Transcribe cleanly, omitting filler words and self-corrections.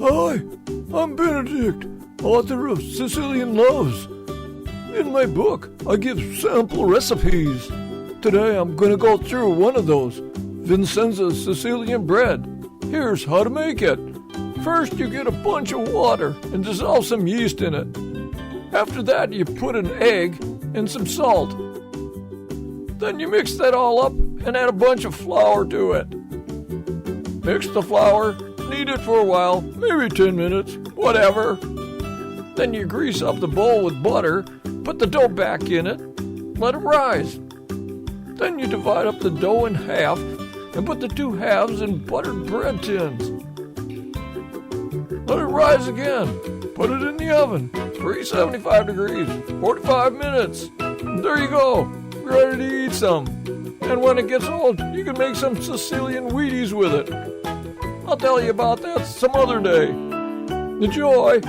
Hi, I'm Benedict, author of Sicilian Loves. In my book, I give sample recipes. Today I'm going to go through one of those, Vincenza's Sicilian bread. Here's how to make it. First, you get a bunch of water and dissolve some yeast in it. After that, you put an egg and some salt. Then you mix that all up and add a bunch of flour to it. Mix the flour, knead it for a while, maybe 10 minutes, whatever. Then you grease up the bowl with butter, put the dough back in it, let it rise. Then you divide up the dough in half and put the two halves in buttered bread tins. Let it rise again. Put it in the oven, 375 degrees, 45 minutes. And there you go, ready to eat some. And when it gets old, you can make some Sicilian Wheaties with it. I'll tell you about that some other day. Enjoy!